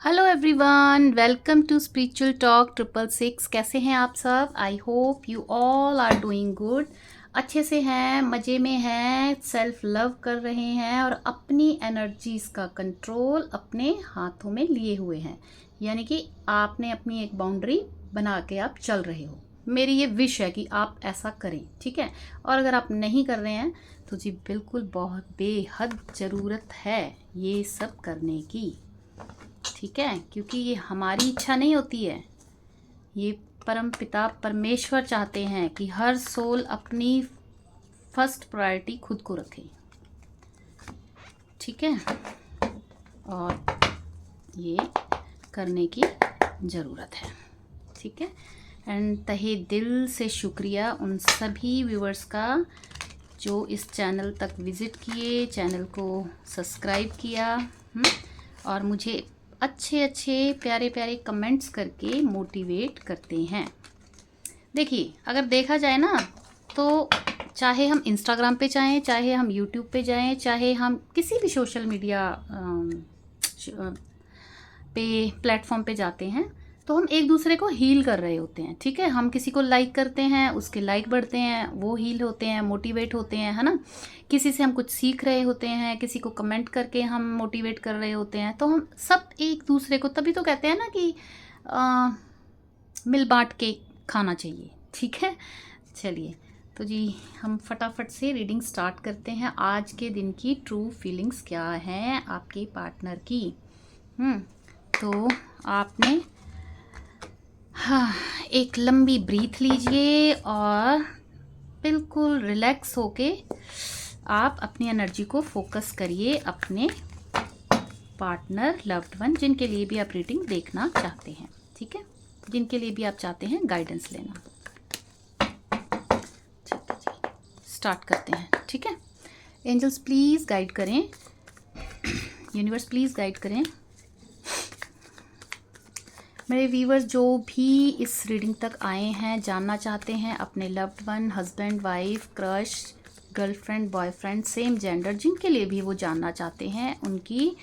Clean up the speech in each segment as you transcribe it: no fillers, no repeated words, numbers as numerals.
Hello everyone, welcome to spiritual talk 666। कैसे हैं आप सब? I hope you all are doing good. अच्छे से हैं, मज़े में हैं, सेल्फ लव कर रहे हैं और अपनी एनर्जीज़ का कंट्रोल अपने हाथों में लिए हुए हैं। यानी कि आपने अपनी एक बाउंड्री बना के आप चल रहे हो। मेरी ये विश है कि आप ऐसा करें, ठीक है। और अगर आप नहीं कर रहे हैं तो जी बिल्कुल बहुत बेहद ज़रूरत है ये सब करने की, ठीक है। क्योंकि ये हमारी इच्छा नहीं होती है, ये परम पिता परमेश्वर चाहते हैं कि हर सोल अपनी फर्स्ट प्रायोरिटी खुद को रखे, ठीक है। और ये करने की ज़रूरत है, ठीक है। एंड तहे दिल से शुक्रिया उन सभी व्यूवर्स का जो इस चैनल तक विज़िट किए, चैनल को सब्सक्राइब किया और मुझे अच्छे अच्छे प्यारे प्यारे कमेंट्स करके मोटिवेट करते हैं। देखिए, अगर देखा जाए ना तो चाहे हम इंस्टाग्राम पे जाएं, चाहे हम यूट्यूब पे जाएं, चाहे हम किसी भी सोशल मीडिया पे प्लेटफॉर्म पे जाते हैं, तो हम एक दूसरे को हील कर रहे होते हैं, ठीक है। हम किसी को लाइक करते हैं, उसके लाइक बढ़ते हैं, वो हील होते हैं, मोटिवेट होते हैं, है ना। किसी से हम कुछ सीख रहे होते हैं, किसी को कमेंट करके हम मोटिवेट कर रहे होते हैं। तो हम सब एक दूसरे को, तभी तो कहते हैं ना कि मिल बांट के खाना चाहिए, ठीक है। चलिए, तो जी हम फटाफट से रीडिंग स्टार्ट करते हैं। आज के दिन की ट्रू फीलिंग्स क्या हैं आपके पार्टनर की। तो आपने हाँ एक लंबी ब्रीथ लीजिए और बिल्कुल रिलैक्स होके आप अपनी एनर्जी को फोकस करिए अपने पार्टनर, लव्ड वन, जिनके लिए भी आप रीडिंग देखना चाहते हैं, ठीक है, जिनके लिए भी आप चाहते हैं गाइडेंस लेना। ठीक है जी, स्टार्ट करते हैं, ठीक है। एंजल्स प्लीज़ गाइड करें, यूनिवर्स प्लीज़ गाइड करें मेरे व्यूवर्स जो भी इस रीडिंग तक आए हैं, जानना चाहते हैं अपने loved one, husband, wife, crush, girlfriend, boyfriend, same gender, जिनके लिए भी वो जानना चाहते हैं, उनकी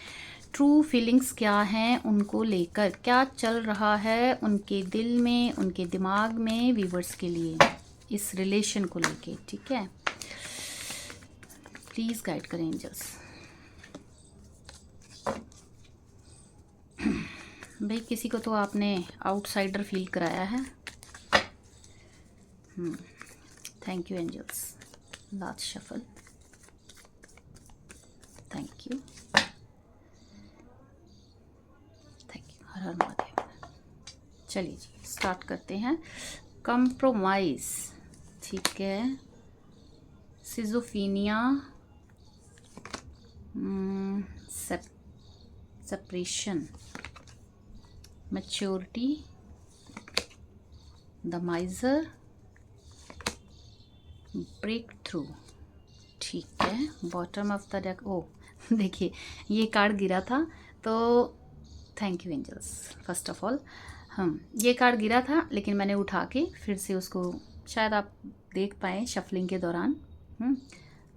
ट्रू फीलिंग्स क्या हैं, उनको लेकर क्या चल रहा है उनके दिल में, उनके दिमाग में, व्यूवर्स के लिए इस रिलेशन को लेके, ठीक है। प्लीज़ गाइड करें एंजल्स। भाई किसी को तो आपने आउटसाइडर फील कराया है। Thank you angels. Last shuffle, thank you, thank you, Har Har Mahadev. चलिए जी स्टार्ट करते हैं। कंप्रोमाइज, ठीक है। Schizophrenia, separation, maturity, the miser, break through, ठीक है। Bottom of the deck, oh देखिए ये कार्ड गिरा था, तो thank you angels first of all. ये कार्ड गिरा था लेकिन मैंने उठा के फिर से उसको, शायद आप देख पाए शफलिंग के दौरान,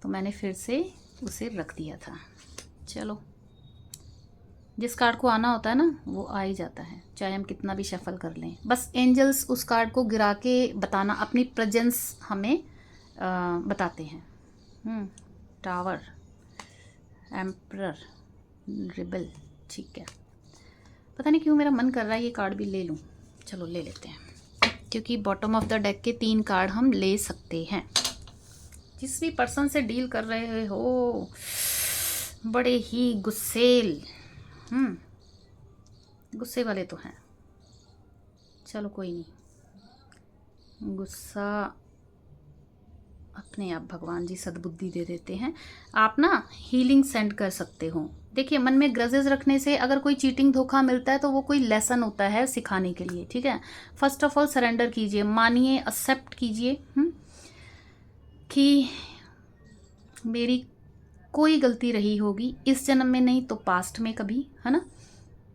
तो मैंने फिर से उसे रख दिया था। चलो, जिस कार्ड को आना होता है ना वो आ ही जाता है, चाहे हम कितना भी शफल कर लें। बस एंजल्स उस कार्ड को गिरा के बताना, अपनी प्रेजेंस हमें बताते हैं। टावर, एम्परर, रिबल, ठीक है। पता नहीं क्यों मेरा मन कर रहा है ये कार्ड भी ले लूँ। चलो ले लेते हैं, क्योंकि बॉटम ऑफ द डेक के 3 कार्ड हम ले सकते हैं। जिस भी पर्सन से डील कर रहे हो, बड़े ही गुस्सेल, गुस्से वाले तो हैं। चलो कोई नहीं, गुस्सा अपने आप भगवान जी सद्बुद्धि दे देते हैं। आप ना हीलिंग सेंड कर सकते हो। देखिए, मन में ग्रजेस रखने से अगर कोई चीटिंग धोखा मिलता है तो वो कोई लेसन होता है सिखाने के लिए, ठीक है। फर्स्ट ऑफ ऑल सरेंडर कीजिए, मानिए, एक्सेप्ट कीजिए कि मेरी कोई गलती रही होगी, इस जन्म में नहीं तो पास्ट में कभी, है ना।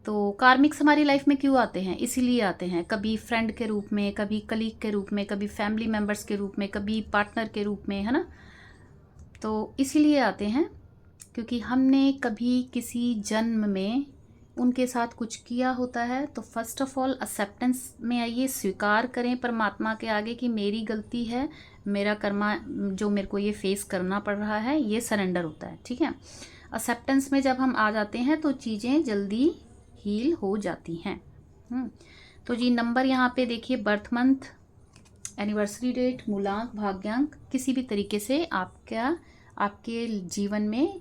तो कार्मिक्स हमारी लाइफ में क्यों आते हैं? इसीलिए आते हैं, कभी फ्रेंड के रूप में, कभी कलीग के रूप में, कभी फैमिली मेम्बर्स के रूप में, कभी पार्टनर के रूप में, है ना। तो इसीलिए आते हैं क्योंकि हमने कभी किसी जन्म में उनके साथ कुछ किया होता है, तो फर्स्ट ऑफ ऑल एक्सेप्टेंस में आइए, स्वीकार करें परमात्मा के आगे कि मेरी गलती है, मेरा कर्मा जो मेरे को ये फेस करना पड़ रहा है, ये सरेंडर होता है। ठीक है, एक्सेप्टेंस में जब हम आ जाते हैं तो चीज़ें जल्दी हील हो जाती हैं। तो जी नंबर यहाँ पे देखिए, बर्थ मंथ, एनिवर्सरी डेट, मूलांक, भाग्यांक, किसी भी तरीके से आपके जीवन में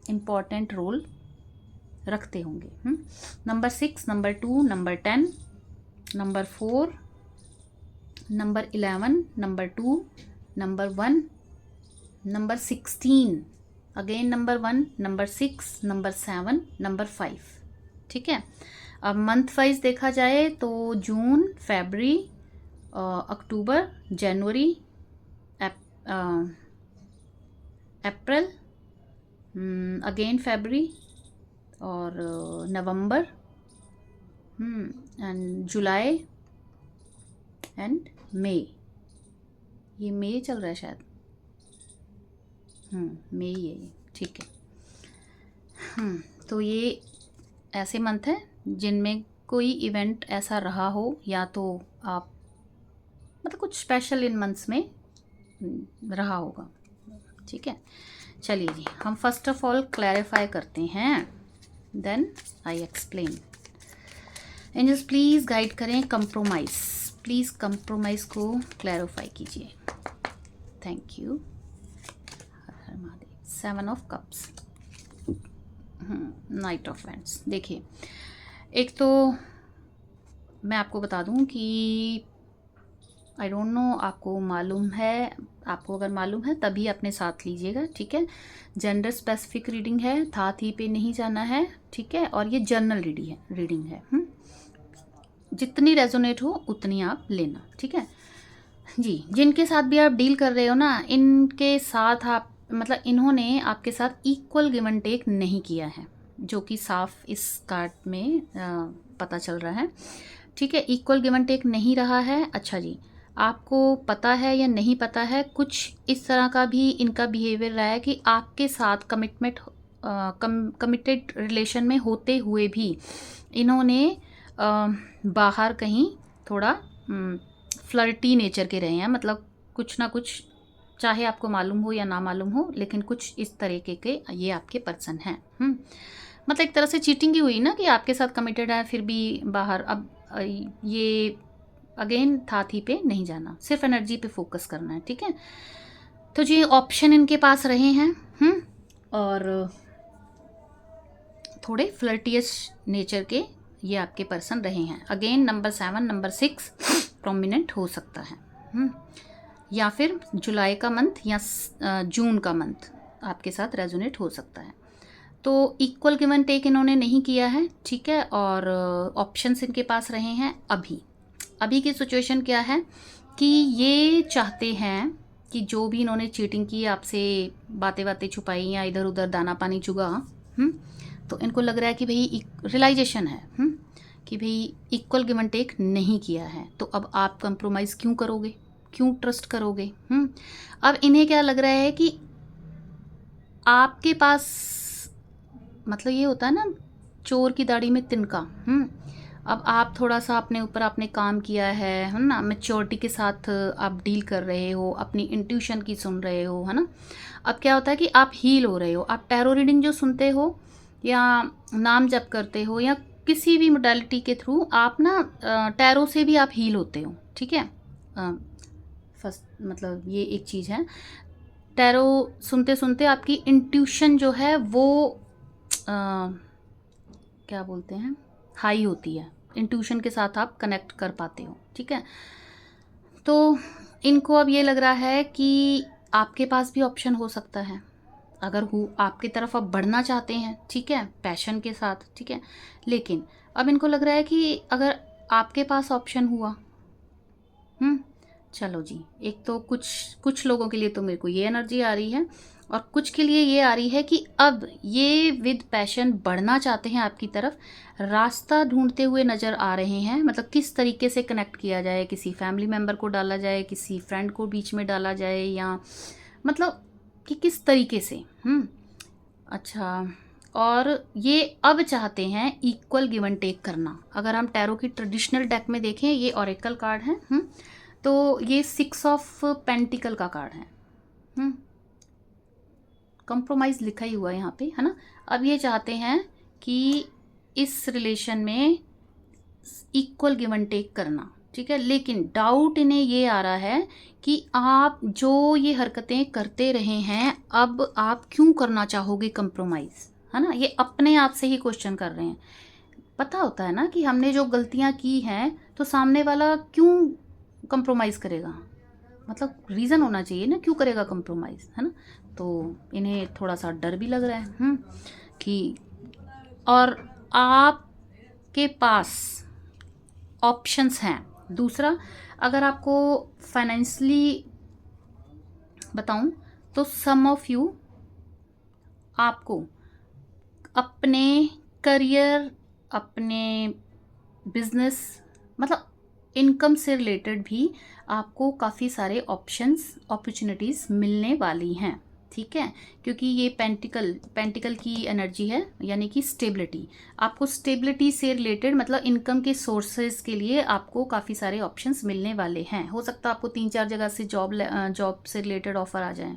इम्पॉर्टेंट रोल रखते होंगे। Number 6, number 2, number 10, number 4, number 11, number 2, number 1, number 16, again number 1, number 6, number 7, number 5। ठीक है, अब मंथ वाइज देखा जाए तो जून, फरवरी, अक्टूबर, जनवरी, अप्रैल, अगेन फरवरी और नवंबर, एंड जुलाई एंड मई। ये मई चल रहा है शायद, मई है ये। ठीक है, तो ये ऐसे मंथ हैं जिनमें कोई इवेंट ऐसा रहा हो, या तो आप मतलब कुछ स्पेशल इन मंथ्स में रहा होगा। ठीक है, चलिए जी, हम फर्स्ट ऑफ ऑल क्लैरिफाई करते हैं, then I explain. Angels please guide करें कंप्रोमाइज़, प्लीज़ कंप्रोमाइज़ को क्लैरिफाई कीजिए। Thank you. Har Har Mahadev. 7 of cups, knight of wands. देखिए, एक तो मैं आपको बता दूं कि आई डोंट नो आपको मालूम है, आपको अगर मालूम है तभी अपने साथ लीजिएगा। ठीक है, जेंडर स्पेसिफिक रीडिंग है, था थी पे नहीं जाना है। ठीक है, और ये जर्नल रीडिंग है। जितनी रेजोनेट हो उतनी आप लेना। ठीक है जी, जिनके साथ भी आप डील कर रहे हो ना, इनके साथ आप मतलब इन्होंने आपके साथ इक्वल गिव एंड टेक नहीं किया है, जो कि साफ इस कार्ड में पता चल रहा है। ठीक है, इक्वल गिव एंड टेक नहीं रहा है। अच्छा जी, आपको पता है या नहीं पता है, कुछ इस तरह का भी इनका बिहेवियर रहा है कि आपके साथ कमिटेड रिलेशन में होते हुए भी इन्होंने बाहर कहीं थोड़ा फ्लर्टी नेचर के रहे हैं। मतलब कुछ ना कुछ, चाहे आपको मालूम हो या ना मालूम हो, लेकिन कुछ इस तरीके के ये आपके पर्सन हैं। मतलब एक तरह से चीटिंग ही हुई ना, कि आपके साथ कमिटेड है फिर भी बाहर। अब ये अगेन था थी पे नहीं जाना, सिर्फ एनर्जी पे फोकस करना है। ठीक है, तो जी ऑप्शन इनके पास रहे हैं और थोड़े फ्लर्टियस नेचर के ये आपके पर्सन रहे हैं। अगेन नंबर 7, नंबर 6 प्रोमिनेंट हो सकता है, या फिर जुलाई का मंथ या जून का मंथ आपके साथ रेजोनेट हो सकता है। तो इक्वल गिव एंड टेक इन्होंने नहीं किया है। ठीक है, और ऑप्शंस इनके पास रहे हैं। अभी की सिचुएशन क्या है कि ये चाहते हैं कि जो भी इन्होंने चीटिंग की, आपसे बातें छुपाई या इधर उधर दाना पानी चुगा, तो इनको लग रहा है कि भाई रियलाइजेशन है कि भाई इक्वल गिव एंड टेक नहीं किया है, तो अब आप कंप्रोमाइज़ क्यों करोगे, क्यों ट्रस्ट करोगे। अब इन्हें क्या लग रहा है कि आपके पास, मतलब ये होता है ना, चोर की दाढ़ी में तिनका। अब आप थोड़ा सा अपने ऊपर आपने काम किया है ना, मैच्योरिटी के साथ आप डील कर रहे हो, अपनी इंट्यूशन की सुन रहे हो, है ना। अब क्या होता है कि आप हील हो रहे हो। आप टैरो रीडिंग जो सुनते हो या नाम जप करते हो या किसी भी मोडालिटी के थ्रू, आप ना टैरो से भी आप हील होते हो। ठीक है, फर्स्ट मतलब ये एक चीज़ है। टैरो सुनते सुनते आपकी इंट्यूशन जो है वो क्या बोलते हैं, हाई होती है। इंट्यूशन के साथ आप कनेक्ट कर पाते हो। ठीक है, तो इनको अब ये लग रहा है कि आपके पास भी ऑप्शन हो सकता है, अगर आपकी तरफ आप बढ़ना चाहते हैं। ठीक है, पैशन के साथ। ठीक है, लेकिन अब इनको लग रहा है कि अगर आपके पास ऑप्शन हुआ, चलो जी, एक तो कुछ लोगों के लिए तो मेरे को ये एनर्जी आ रही है, और कुछ के लिए ये आ रही है कि अब ये विद पैशन बढ़ना चाहते हैं आपकी तरफ, रास्ता ढूंढते हुए नज़र आ रहे हैं। मतलब किस तरीके से कनेक्ट किया जाए, किसी फैमिली मेम्बर को डाला जाए, किसी फ्रेंड को बीच में डाला जाए, या मतलब कि किस तरीके से। अच्छा, और ये अब चाहते हैं इक्वल गिव एंड टेक करना। अगर हम टैरो की ट्रेडिशनल डेक में देखें, ये ऑरेकल कार्ड है, तो ये 6 ऑफ पेंटिकल का कार्ड है। कंप्रोमाइज़ लिखा ही हुआ है यहाँ पे, है ना। अब ये चाहते हैं कि इस रिलेशन में इक्वल गिव एंड टेक करना, ठीक है। लेकिन डाउट इन्हें ये आ रहा है कि आप जो ये हरकतें करते रहे हैं, अब आप क्यों करना चाहोगे कंप्रोमाइज़, है ना। ये अपने आप से ही क्वेश्चन कर रहे हैं। पता होता है ना कि हमने जो गलतियां की हैं, तो सामने वाला क्यों कंप्रोमाइज़ करेगा, मतलब रीज़न होना चाहिए ना, क्यों करेगा कंप्रोमाइज़, है ना। तो इन्हें थोड़ा सा डर भी लग रहा है कि, और आपके पास ऑप्शंस हैं। दूसरा, अगर आपको फाइनेंशियली बताऊं तो सम ऑफ यू आपको अपने करियर, अपने बिजनेस, मतलब इनकम से रिलेटेड भी आपको काफ़ी सारे ऑप्शंस, अपॉर्चुनिटीज़ मिलने वाली हैं, ठीक है। क्योंकि ये पेंटिकल की एनर्जी है, यानी कि स्टेबिलिटी। आपको स्टेबिलिटी से रिलेटेड, मतलब इनकम के सोर्सेज के लिए आपको काफ़ी सारे ऑप्शंस मिलने वाले हैं। हो सकता है आपको 3-4 जगह से जॉब से रिलेटेड ऑफर आ जाए।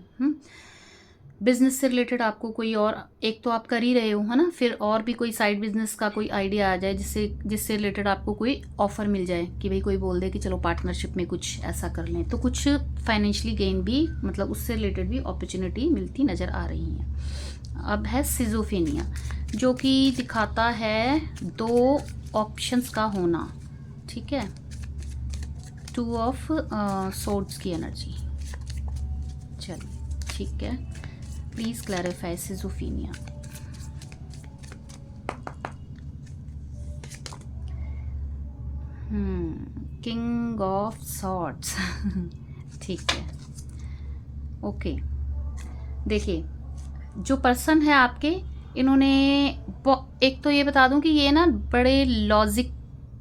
बिजनेस से रिलेटेड आपको कोई और, एक तो आप कर ही रहे हो, है ना, फिर और भी कोई साइड बिजनेस का कोई आइडिया आ जाए जिससे रिलेटेड आपको कोई ऑफर मिल जाए, कि भाई कोई बोल दे कि चलो पार्टनरशिप में कुछ ऐसा कर लें, तो कुछ फाइनेंशियली गेन भी, मतलब उससे रिलेटेड भी अपॉर्चुनिटी मिलती नज़र आ रही है। अब है सिजोफेनिया, जो कि दिखाता है 2 ऑप्शंस का होना, ठीक है। 2 ऑफ सोर्ड्स की एनर्जी। चलिए ठीक है, please clarify schizophrenia. King of swords ठीक है, ओके। देखिए, जो पर्सन है आपके, इन्होंने, एक तो ये बता दूं कि ये ना बड़े लॉजिक,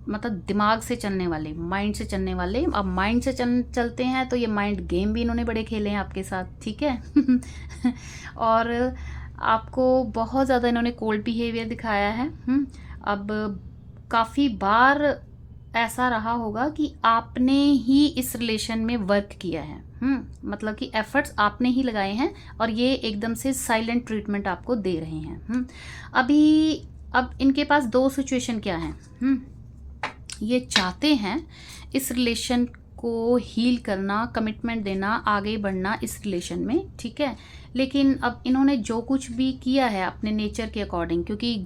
मतलब दिमाग से चलने वाले, माइंड से चलने वाले। अब माइंड से चलते हैं तो ये माइंड गेम भी इन्होंने बड़े खेले हैं आपके साथ, ठीक है और आपको बहुत ज़्यादा इन्होंने कोल्ड बिहेवियर दिखाया है। अब काफ़ी बार ऐसा रहा होगा कि आपने ही इस रिलेशन में वर्क किया है, मतलब कि एफर्ट्स आपने ही लगाए हैं, और ये एकदम से साइलेंट ट्रीटमेंट आपको दे रहे हैं। अब इनके पास 2 सिचुएशन क्या है। ये चाहते हैं इस रिलेशन को हील करना, कमिटमेंट देना, आगे बढ़ना इस रिलेशन में, ठीक है। लेकिन अब इन्होंने जो कुछ भी किया है अपने नेचर के अकॉर्डिंग, क्योंकि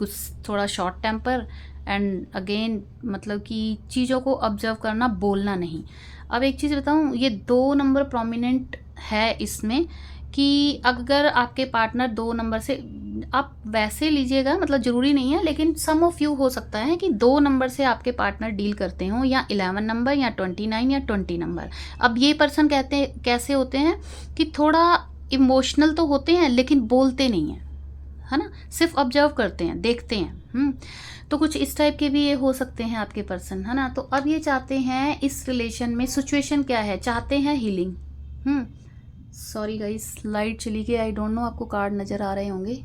थोड़ा शॉर्ट टेम्पर एंड अगेन, मतलब कि चीज़ों को ऑब्जर्व करना, बोलना नहीं। अब एक चीज़ बताऊँ, ये 2 नंबर प्रोमिनेंट है इसमें, कि अगर आपके पार्टनर 2 नंबर से, आप वैसे लीजिएगा, मतलब ज़रूरी नहीं है, लेकिन सम ऑफ यू हो सकता है कि 2 नंबर से आपके पार्टनर डील करते हों, या 11 नंबर, या 29, या 20 नंबर। अब ये पर्सन कैसे होते हैं कि थोड़ा इमोशनल तो होते हैं, लेकिन बोलते नहीं हैं, है ना, सिर्फ ऑब्जर्व करते हैं, देखते हैं। तो कुछ इस टाइप के भी ये हो सकते हैं आपके पर्सन, है ना। तो अब ये चाहते हैं इस रिलेशन में, सिचुएशन क्या है, चाहते हैं हीलिंग। सॉरी गाइस, लाइट चली गई, आई डोंट नो आपको कार्ड नज़र आ रहे होंगे।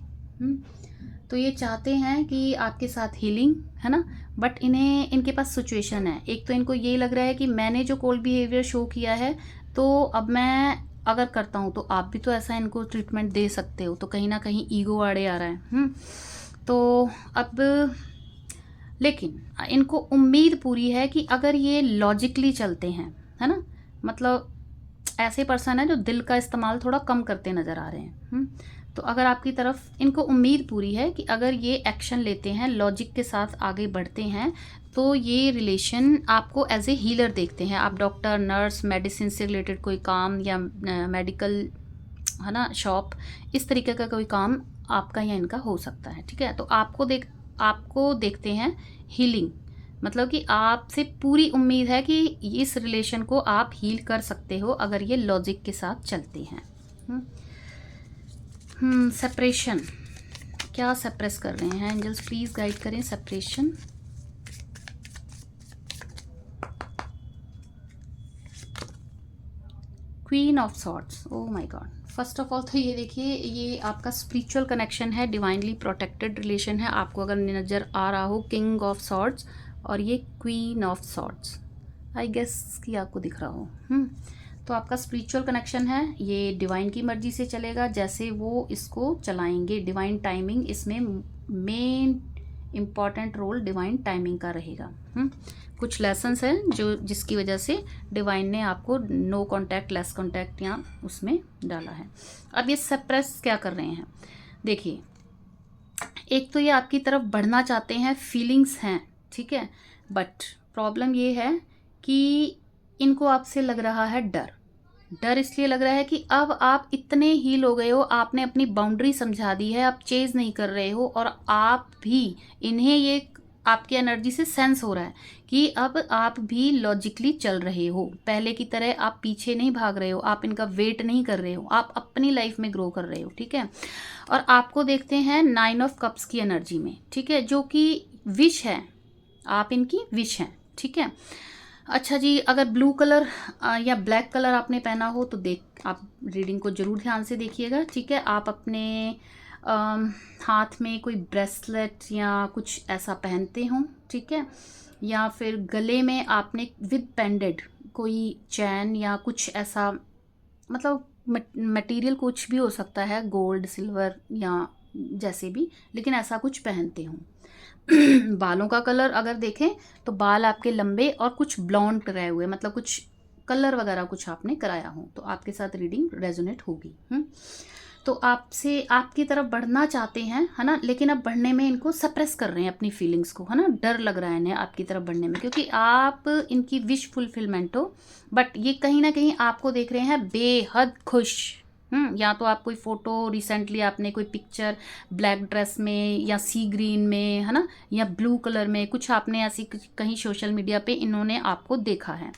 तो ये चाहते हैं कि आपके साथ हीलिंग, है ना, बट इनके पास सिचुएशन है। एक तो इनको ये लग रहा है कि मैंने जो कोल्ड बिहेवियर शो किया है, तो अब मैं अगर करता हूँ तो आप भी तो ऐसा इनको ट्रीटमेंट दे सकते हो, तो कहीं ना कहीं ईगो आड़े आ रहा है। तो अब लेकिन इनको उम्मीद पूरी है कि अगर ये लॉजिकली चलते हैं, है ना, मतलब ऐसे पर्सन है जो दिल का इस्तेमाल थोड़ा कम करते नज़र आ रहे हैं। तो अगर आपकी तरफ इनको उम्मीद पूरी है कि अगर ये एक्शन लेते हैं, लॉजिक के साथ आगे बढ़ते हैं, तो ये रिलेशन आपको एज ए हीलर देखते हैं। आप डॉक्टर, नर्स, मेडिसिन से रिलेटेड कोई काम, या मेडिकल, है ना, शॉप, इस तरीके का कोई काम आपका या इनका हो सकता है, ठीक है। तो आपको देखते हैं हीलिंग, मतलब कि आपसे पूरी उम्मीद है कि इस रिलेशन को आप हील कर सकते हो अगर ये लॉजिक के साथ चलते हैं। सेपरेशन, क्या सेप्रेस कर रहे हैं एंजल्स, प्लीज गाइड करें। Separation, queen of swords, oh my God, first of all तो ये देखिए, ये आपका स्पिरिचुअल कनेक्शन है, डिवाइनली प्रोटेक्टेड रिलेशन है। आपको अगर नज़र आ रहा हो किंग ऑफ सॉर्ड्स और ये queen of swords, I guess कि आपको दिख रहा हो। तो आपका स्पिरिचुअल कनेक्शन है, ये डिवाइन की मर्जी से चलेगा, जैसे वो इसको चलाएंगे। डिवाइन टाइमिंग इसमें main important role divine timing का रहेगा। कुछ लेसन्स हैं जो जिसकी वजह से डिवाइन ने आपको नो कांटेक्ट, लेस कांटेक्ट यहाँ उसमें डाला है। अब ये सप्रेस क्या कर रहे हैं, देखिए, एक तो ये आपकी तरफ बढ़ना चाहते हैं, फीलिंग्स हैं, ठीक है, बट प्रॉब्लम ये है कि इनको आपसे लग रहा है डर। डर इसलिए लग रहा है कि अब आप इतने हील हो गए हो, आपने अपनी बाउंड्री समझा दी है, आप चेज नहीं कर रहे हो, और आप भी इन्हें ये आपकी एनर्जी से सेंस हो रहा है कि अब आप भी लॉजिकली चल रहे हो। पहले की तरह आप पीछे नहीं भाग रहे हो, आप इनका वेट नहीं कर रहे हो, आप अपनी लाइफ में ग्रो कर रहे हो, ठीक है। और आपको देखते हैं 9 ऑफ कप्स की एनर्जी में, ठीक है, जो कि विश है, आप इनकी विश हैं, ठीक है। अच्छा जी, अगर ब्लू कलर या ब्लैक कलर आपने पहना हो तो आप रीडिंग को ज़रूर ध्यान से देखिएगा, ठीक है। आप अपने हाथ में कोई ब्रेसलेट या कुछ ऐसा पहनते हो, ठीक है, या फिर गले में आपने विद पेंडेड कोई चैन या कुछ ऐसा, मतलब मटेरियल कुछ भी हो सकता है, गोल्ड, सिल्वर या जैसे भी, लेकिन ऐसा कुछ पहनते हो। बालों का कलर अगर देखें तो बाल आपके लंबे और कुछ ब्लॉन्ड कराए हुए, मतलब कुछ कलर वगैरह कुछ आपने कराया हो, तो आपके साथ रीडिंग रेजोनेट होगी। तो आपसे आपकी तरफ बढ़ना चाहते हैं, है ना, लेकिन अब बढ़ने में इनको सप्रेस कर रहे हैं अपनी फीलिंग्स को, है ना, डर लग रहा है इन्हें आपकी तरफ बढ़ने में, क्योंकि आप इनकी विश फुलफिलमेंट हो, बट ये कहीं ना कहीं आपको देख रहे हैं बेहद खुश। या तो आप कोई फ़ोटो रिसेंटली आपने कोई पिक्चर ब्लैक ड्रेस में या सी ग्रीन में, है ना, या ब्लू कलर में, कुछ आपने ऐसी कहीं सोशल मीडिया पे इन्होंने आपको देखा है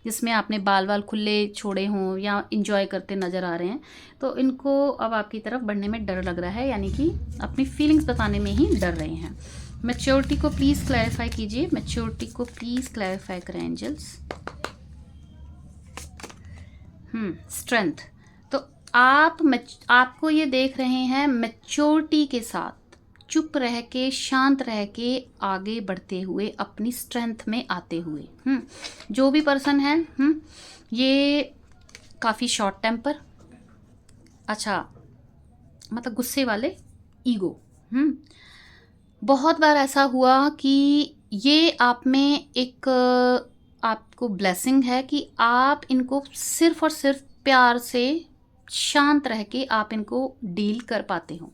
जिसमें आपने बाल वाल खुले छोड़े हों या इंजॉय करते नज़र आ रहे हैं, तो इनको अब आपकी तरफ बढ़ने में डर लग रहा है, यानी कि अपनी फीलिंग्स बताने में ही डर रहे हैं। मैच्योरिटी को प्लीज़ क्लैरिफाई कीजिए, मैच्योरिटी को प्लीज़ क्लैरिफाई करें एंजल्स। स्ट्रेंथ, तो आपको ये देख रहे हैं मैच्योरिटी के साथ चुप रह के, शांत रह के आगे बढ़ते हुए, अपनी स्ट्रेंथ में आते हुए। जो भी पर्सन है, ये काफ़ी शॉर्ट टेम्पर, अच्छा, मतलब गुस्से वाले, ईगो। बहुत बार ऐसा हुआ कि ये आप में एक आपको ब्लेसिंग है कि आप इनको सिर्फ और सिर्फ प्यार से, शांत रह के आप इनको डील कर पाते हो।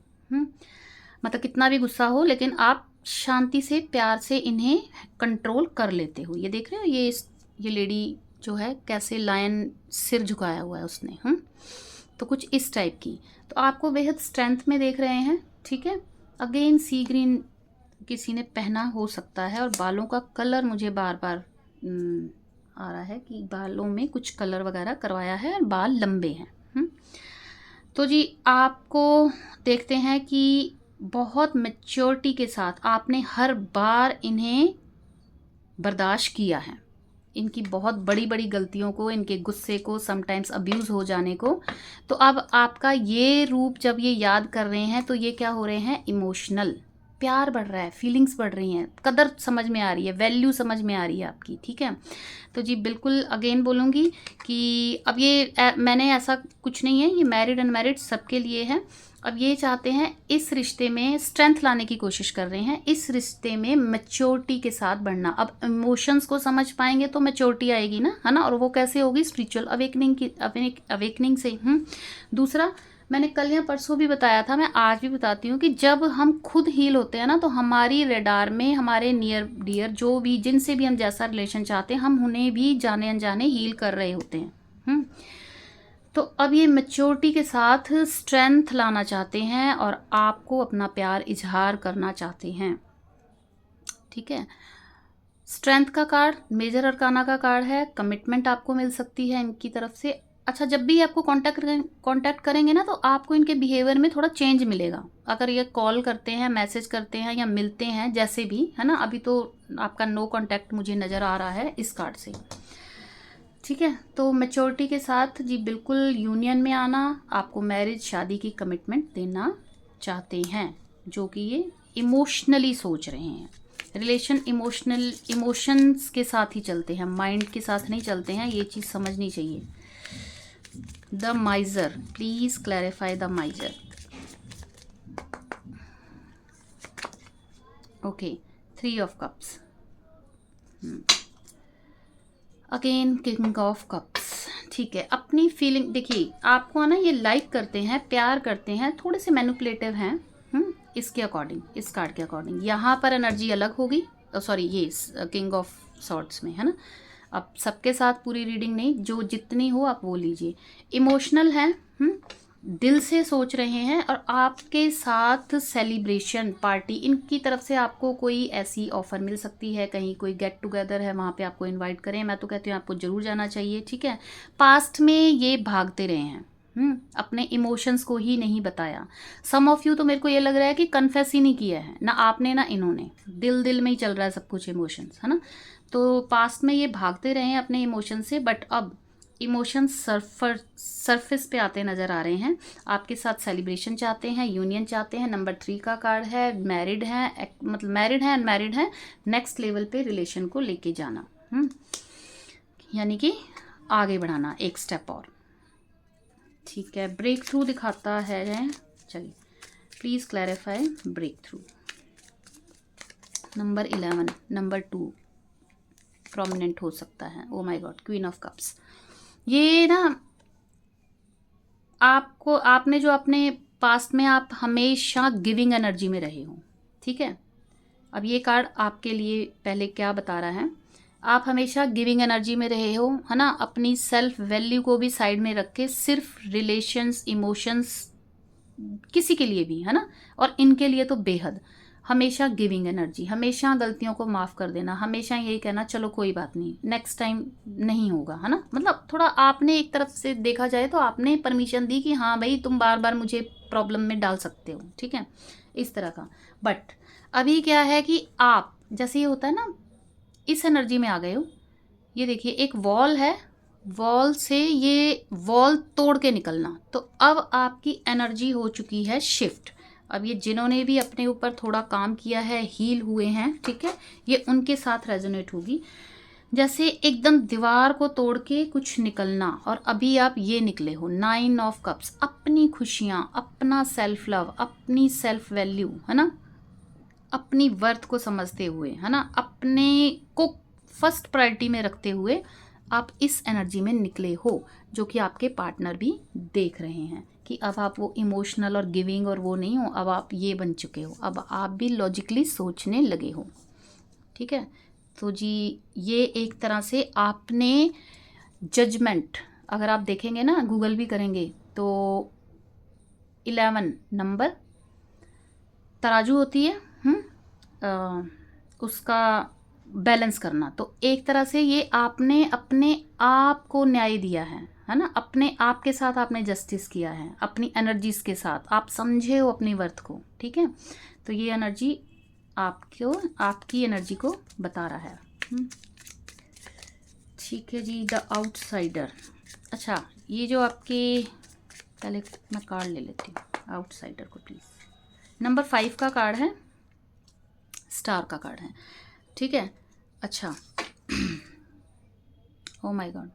मतलब कितना भी गुस्सा हो, लेकिन आप शांति से, प्यार से इन्हें कंट्रोल कर लेते हो। ये देख रहे हो, ये लेडी जो है कैसे लायन सिर झुकाया हुआ है उसने, तो कुछ इस टाइप की, तो आपको बेहद स्ट्रेंथ में देख रहे हैं, ठीक है। अगेन सी ग्रीन किसी ने पहना हो सकता है, और बालों का कलर मुझे बार बार आ रहा है कि बालों में कुछ कलर वगैरह करवाया है और बाल लंबे हैं। तो जी आपको देखते हैं कि बहुत मैच्योरिटी के साथ आपने हर बार इन्हें बर्दाश्त किया है, इनकी बहुत बड़ी बड़ी गलतियों को, इनके गुस्से को, समटाइम्स अब्यूज़ हो जाने को। तो अब आपका ये रूप जब ये याद कर रहे हैं तो ये क्या हो रहे हैं, इमोशनल, प्यार बढ़ रहा है, फीलिंग्स बढ़ रही हैं, कदर समझ में आ रही है, वैल्यू समझ में आ रही है आपकी, ठीक है। तो जी बिल्कुल अगेन बोलूँगी कि अब ये मैंने ऐसा कुछ नहीं है, ये मैरिड अनमैरिड सबके लिए है। अब ये चाहते हैं इस रिश्ते में स्ट्रेंथ लाने की कोशिश कर रहे हैं, इस रिश्ते में मैच्योरिटी के साथ बढ़ना। अब इमोशंस को समझ पाएंगे तो मैच्योरिटी आएगी ना, है ना, और वो कैसे होगी, स्पिरिचुअल अवेकनिंग से। दूसरा, मैंने कल या परसों भी बताया था, मैं आज भी बताती हूँ कि जब हम खुद हील होते हैं ना, तो हमारी रेडार में हमारे नियर डियर जो भी, जिनसे भी हम जैसा रिलेशन चाहते हैं, हम उन्हें भी जाने अनजाने हील कर रहे होते हैं। तो अब ये मैच्योरिटी के साथ स्ट्रेंथ लाना चाहते हैं और आपको अपना प्यार इजहार करना चाहते हैं, ठीक है। स्ट्रेंथ का कार्ड मेजर अरकाना का कार्ड है, कमिटमेंट आपको मिल सकती है इनकी तरफ से। अच्छा, जब भी आपको कांटेक्ट करेंगे ना, तो आपको इनके बिहेवियर में थोड़ा चेंज मिलेगा। अगर ये कॉल करते हैं, मैसेज करते हैं या मिलते हैं, जैसे भी, है ना, अभी तो आपका नो कांटेक्ट मुझे नज़र आ रहा है इस कार्ड से, ठीक है, तो मैच्योरिटी के साथ जी बिल्कुल यूनियन में आना, आपको मैरिज शादी की कमिटमेंट देना चाहते हैं, जो कि ये इमोशनली सोच रहे हैं। रिलेशन इमोशंस के साथ ही चलते हैं, माइंड के साथ नहीं चलते हैं, ये चीज़ समझनी चाहिए। The माइजर, please clarify the माइजर। Okay, 3 of cups, again king of cups. ठीक है, अपनी फीलिंग देखिए, आपको ना ये लाइक करते हैं, प्यार करते हैं, थोड़े से मैनिपुलेटिव हैं इसके अकॉर्डिंग, इस कार्ड के अकॉर्डिंग। यहाँ पर एनर्जी अलग होगी, सॉरी ये किंग ऑफ सॉर्ड्स में है ना। अब सबके साथ पूरी रीडिंग नहीं, जो जितनी हो आप वो लीजिए। इमोशनल है, दिल से सोच रहे हैं, और आपके साथ सेलिब्रेशन पार्टी, इनकी तरफ से आपको कोई ऐसी ऑफर मिल सकती है, कहीं कोई गेट टुगेदर है वहाँ पे आपको इनवाइट करें, मैं तो कहती हूँ आपको ज़रूर जाना चाहिए। ठीक है, पास्ट में ये भागते रहे हैं, अपने इमोशंस को ही नहीं बताया। सम ऑफ यू तो मेरे को ये लग रहा है कि कन्फेस ही नहीं किया है, ना आपने ना इन्होंने, दिल में ही चल रहा है सब कुछ, इमोशंस है ना। तो पास्ट में ये भागते रहे हैं अपने इमोशन से, बट अब इमोशंस सरफेस पे आते नज़र आ रहे हैं। आपके साथ सेलिब्रेशन चाहते हैं, यूनियन चाहते हैं। नंबर 3 का कार्ड है, मैरिड है, मतलब मैरिड है, अनमैरिड है, नेक्स्ट लेवल पे रिलेशन को लेके जाना, यानी कि आगे बढ़ाना एक स्टेप और। ठीक है, ब्रेक थ्रू दिखाता है, चलिए please clarify break through. Number 11, number 2 prominent हो सकता है। Oh my god, queen of cups. ये ना आपको, आपने जो अपने पास्ट में आप हमेशा गिविंग एनर्जी में रहे हो, ठीक है। अब ये कार्ड आपके लिए पहले क्या बता रहा है, आप हमेशा गिविंग एनर्जी में रहे हो, है ना। अपनी सेल्फ वैल्यू को भी साइड में रख के सिर्फ रिलेशंस, इमोशंस, किसी के लिए भी, है ना, और इनके लिए तो बेहद, हमेशा गिविंग एनर्जी, हमेशा गलतियों को माफ़ कर देना, हमेशा यही कहना चलो कोई बात नहीं, नेक्स्ट टाइम नहीं होगा, है ना। मतलब थोड़ा आपने एक तरफ से देखा जाए तो आपने परमिशन दी कि हाँ भाई तुम बार बार मुझे प्रॉब्लम में डाल सकते हो, ठीक है, इस तरह का। बट अभी क्या है कि आप, जैसे ये होता है ना, इस एनर्जी में आ गए हो। ये देखिए, एक वॉल है, वॉल से ये वॉल तोड़ के निकलना, तो अब आपकी एनर्जी हो चुकी है शिफ्ट। अब ये जिन्होंने भी अपने ऊपर थोड़ा काम किया है, हील हुए हैं, ठीक है, ये उनके साथ रेजोनेट होगी। जैसे एकदम दीवार को तोड़ के कुछ निकलना, और अभी आप ये निकले हो 9 ऑफ कप्स। अपनी खुशियाँ, अपना सेल्फ लव, अपनी सेल्फ वैल्यू, है ना, अपनी वर्थ को समझते हुए, है ना, अपने को फर्स्ट प्रायोरिटी में रखते हुए आप इस एनर्जी में निकले हो, जो कि आपके पार्टनर भी देख रहे हैं कि अब आप वो इमोशनल और गिविंग और वो नहीं हो, अब आप ये बन चुके हो, अब आप भी लॉजिकली सोचने लगे हो, ठीक है। तो जी ये एक तरह से आपने जजमेंट, अगर आप देखेंगे ना, गूगल भी करेंगे तो 11 नंबर तराजू होती है, उसका बैलेंस करना, तो एक तरह से ये आपने अपने आप को न्याय दिया है ना, अपने आप के साथ आपने जस्टिस किया है, अपनी एनर्जीज के साथ आप समझे हो अपनी वर्थ को, ठीक है। तो ये एनर्जी आपको, आपकी एनर्जी को बता रहा है, ठीक है जी। द आउटसाइडर, अच्छा ये जो आपके, पहले मैं कार्ड ले लेती हूँ आउटसाइडर को प्लीज़। नंबर 5 का कार्ड है, स्टार का कार्ड है, ठीक है। अच्छा ओ my God,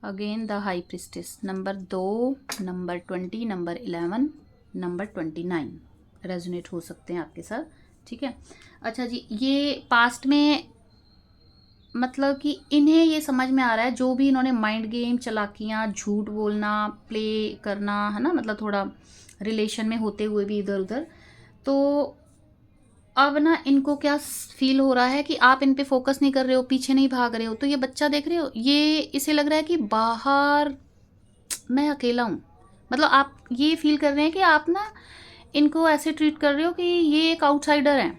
again the high priestess, number 2, number 20, number 11, number 29 resonate हो सकते हैं आपके साथ, ठीक है। अच्छा जी, ये पास्ट में, मतलब कि इन्हें ये समझ में आ रहा है, जो भी इन्होंने माइंड गेम, चालाकियाँ, झूठ बोलना, प्ले करना, है ना, मतलब थोड़ा रिलेशन में होते हुए भी इधर उधर, तो अब ना इनको क्या फील हो रहा है कि आप इन पे फोकस नहीं कर रहे हो, पीछे नहीं भाग रहे हो। तो ये बच्चा देख रहे हो, ये इसे लग रहा है कि बाहर मैं अकेला हूँ, मतलब आप ये फील कर रहे हैं कि आप ना इनको ऐसे ट्रीट कर रहे हो कि ये एक आउटसाइडर है,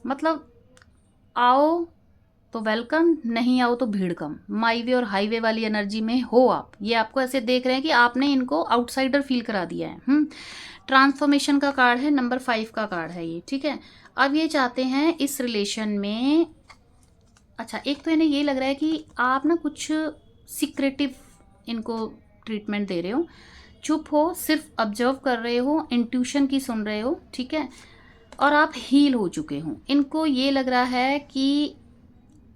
मतलब आओ तो वेलकम, नहीं आओ तो भीड़ कम, माई वे और हाईवे वाली एनर्जी में हो आप। ये आपको ऐसे देख रहे हैं कि आपने इनको आउटसाइडर फील करा दिया है। ट्रांसफॉर्मेशन का कार्ड है, नंबर 5 का कार्ड है ये, ठीक है। अब ये चाहते हैं इस रिलेशन में, अच्छा एक तो इन्हें ये लग रहा है कि आप ना कुछ सीक्रेटिव इनको ट्रीटमेंट दे रहे हो। चुप हो, सिर्फ ऑब्जर्व कर रहे हो, इंट्यूशन की सुन रहे हो, ठीक है। और आप हील हो चुके हो। इनको ये लग रहा है कि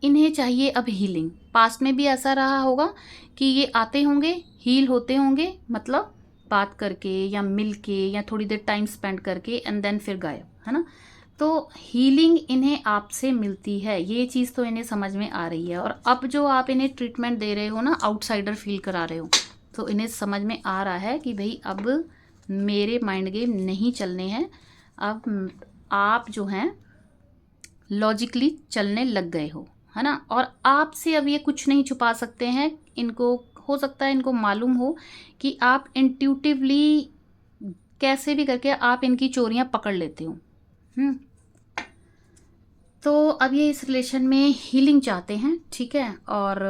इन्हें चाहिए अब हीलिंग। पास्ट में भी ऐसा रहा होगा कि ये आते होंगे, हील होते होंगे, मतलब बात करके या मिल के या थोड़ी देर टाइम स्पेंड करके एंड देन फिर गायब, है ना। तो हीलिंग इन्हें आपसे मिलती है, ये चीज़ तो इन्हें समझ में आ रही है। और अब जो आप इन्हें ट्रीटमेंट दे रहे हो ना, आउटसाइडर फील करा रहे हो, तो इन्हें समझ में आ रहा है कि भाई अब मेरे माइंड गेम नहीं चलने हैं। अब आप जो हैं लॉजिकली चलने लग गए हो, है ना। और आपसे अब ये कुछ नहीं छुपा सकते हैं। इनको हो सकता है इनको मालूम हो कि आप इंट्यूटिवली कैसे भी करके आप इनकी चोरियां पकड़ लेते हो। तो अब ये इस रिलेशन में हीलिंग चाहते हैं, ठीक है। और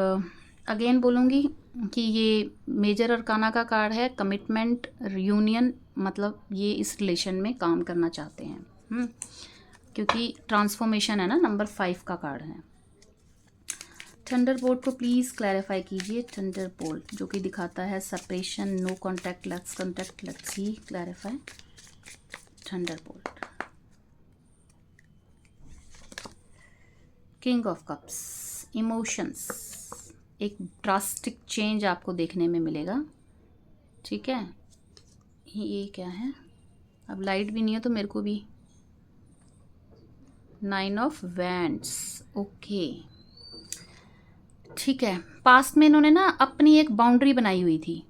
अगेन बोलूँगी कि ये मेजर अरकाना का कार्ड है, कमिटमेंट, यूनियन, मतलब ये इस रिलेशन में काम करना चाहते हैं। क्योंकि ट्रांसफॉर्मेशन है ना, नंबर 5 का कार्ड है। थंडरबोल्ट को प्लीज़ क्लैरिफाई कीजिए। थंडरबोल्ट जो कि दिखाता है separation, no contact, let's contact, let's see clarify. Thunderbolt, king of cups, emotions, एक ड्रास्टिक चेंज आपको देखने में मिलेगा, ठीक है। ये क्या है, अब लाइट भी नहीं है तो मेरे को भी 9 ऑफ वैंड्स, ओके, ठीक है। पास्ट में इन्होंने ना अपनी एक बाउंड्री बनाई हुई थी।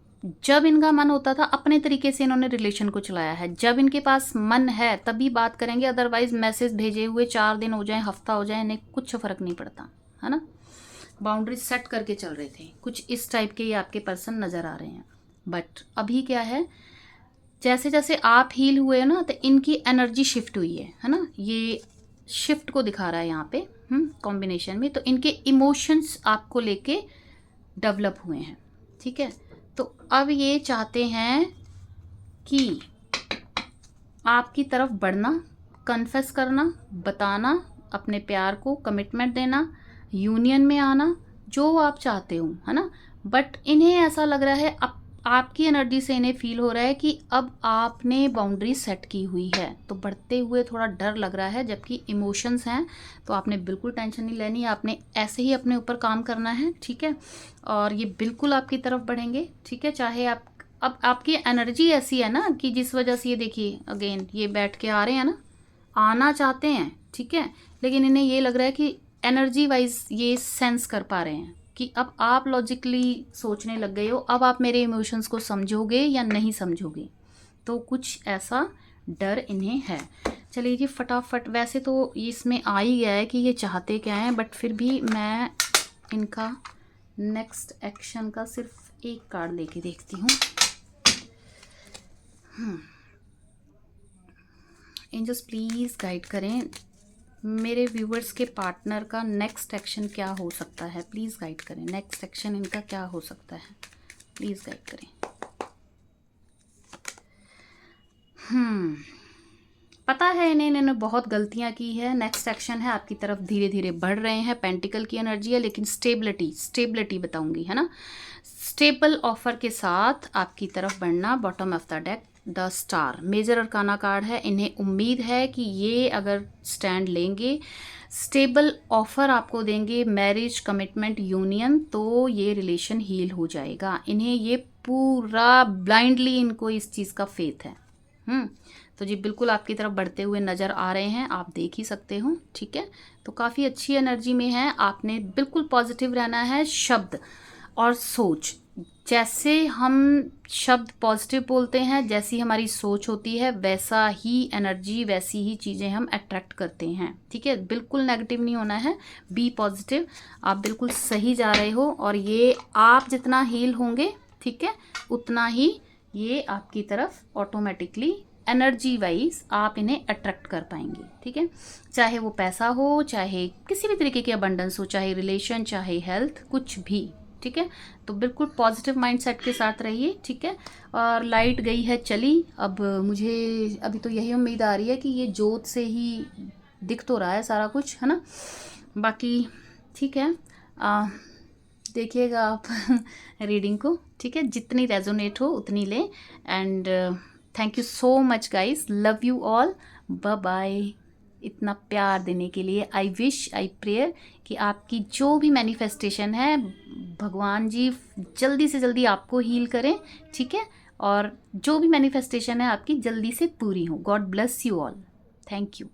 जब इनका मन होता था अपने तरीके से इन्होंने रिलेशन को चलाया है। जब इनके पास मन है तभी बात करेंगे, अदरवाइज मैसेज भेजे हुए 4 दिन हो जाए, हफ्ता हो जाए, इन्हें कुछ फर्क नहीं पड़ता, है ना। बाउंड्री सेट करके चल रहे थे। कुछ इस टाइप के ये आपके पर्सन नज़र आ रहे हैं। बट अभी क्या है, जैसे जैसे आप हील हुए ना, तो इनकी एनर्जी शिफ्ट हुई है ना। ये शिफ्ट को दिखा रहा है यहाँ पे कॉम्बिनेशन में। तो इनके इमोशंस आपको लेके डेवलप हुए हैं, ठीक है। तो अब ये चाहते हैं कि आपकी तरफ बढ़ना, कन्फेस करना, बताना अपने प्यार को, कमिटमेंट देना, यूनियन में आना, जो आप चाहते हो, है ना। बट इन्हें ऐसा लग रहा है, आपकी एनर्जी से इन्हें फील हो रहा है कि अब आपने बाउंड्री सेट की हुई है, तो बढ़ते हुए थोड़ा डर लग रहा है। जबकि इमोशंस हैं तो आपने बिल्कुल टेंशन नहीं लेनी, आपने ऐसे ही अपने ऊपर काम करना है, ठीक है। और ये बिल्कुल आपकी तरफ बढ़ेंगे, ठीक है। चाहे आप, अब आपकी एनर्जी ऐसी है ना कि जिस वजह से ये देखिए अगेन ये बैठ के आ रहे हैं ना, आना चाहते हैं, ठीक है। लेकिन इन्हें ये लग रहा है कि एनर्जी वाइज ये सेंस कर पा रहे हैं कि अब आप लॉजिकली सोचने लग गए हो, अब आप मेरे इमोशंस को समझोगे या नहीं समझोगे। तो कुछ ऐसा डर इन्हें है। चलिए जी फटाफट, वैसे तो इसमें आ ही गया है कि ये चाहते क्या हैं, बट फिर भी मैं इनका नेक्स्ट एक्शन का सिर्फ एक कार्ड लेके देखती हूँ। एंजल्स प्लीज़ गाइड करें मेरे व्यूवर्स के पार्टनर का नेक्स्ट एक्शन क्या हो सकता है। प्लीज़ गाइड करें, नेक्स्ट एक्शन इनका क्या हो सकता है, प्लीज़ गाइड करें। पता है इन्होंने बहुत गलतियां की है। नेक्स्ट एक्शन है आपकी तरफ धीरे धीरे बढ़ रहे हैं। पेंटिकल की एनर्जी है, लेकिन स्टेबिलिटी बताऊंगी, है ना। स्टेबल ऑफर के साथ आपकी तरफ बढ़ना। Bottom of the deck the star, major arcana card है। इन्हें उम्मीद है कि ये अगर स्टैंड लेंगे, स्टेबल ऑफर आपको देंगे, मैरिज, कमिटमेंट, यूनियन, तो ये रिलेशन हील हो जाएगा। इन्हें ये पूरा ब्लाइंडली इनको इस चीज़ का फेथ है। तो जी बिल्कुल आपकी तरफ बढ़ते हुए नज़र आ रहे हैं, आप देख ही सकते हो, ठीक है। तो काफ़ी अच्छी एनर्जी में है। आपने बिल्कुल पॉजिटिव रहना है। शब्द और सोच, जैसे हम शब्द पॉजिटिव बोलते हैं, जैसी हमारी सोच होती है, वैसा ही एनर्जी, वैसी ही चीज़ें हम अट्रैक्ट करते हैं, ठीक है। बिल्कुल नेगेटिव नहीं होना है, बी पॉजिटिव। आप बिल्कुल सही जा रहे हो, और ये आप जितना हील होंगे, ठीक है, उतना ही ये आपकी तरफ ऑटोमेटिकली एनर्जी वाइज आप इन्हें अट्रैक्ट कर पाएंगे, ठीक है। चाहे वो पैसा हो, चाहे किसी भी तरीके की अबंडेंस हो, चाहे रिलेशन, चाहे हेल्थ, कुछ भी, ठीक है। तो बिल्कुल पॉजिटिव माइंडसेट के साथ रहिए, ठीक है। और लाइट गई है चली। अब मुझे अभी तो यही उम्मीद आ रही है कि ये जोत से ही दिख तो रहा है सारा कुछ, है ना। बाकी ठीक है, देखिएगा आप रीडिंग को, ठीक है, जितनी रेजोनेट हो उतनी लें। And thank you so much guys, love you all, bye bye. इतना प्यार देने के लिए। आई विश, आई प्रेयर कि आपकी जो भी मैनिफेस्टेशन है भगवान जी जल्दी से जल्दी आपको हील करें, ठीक है, और जो भी मैनिफेस्टेशन है आपकी जल्दी से पूरी हो। God bless you all, thank you.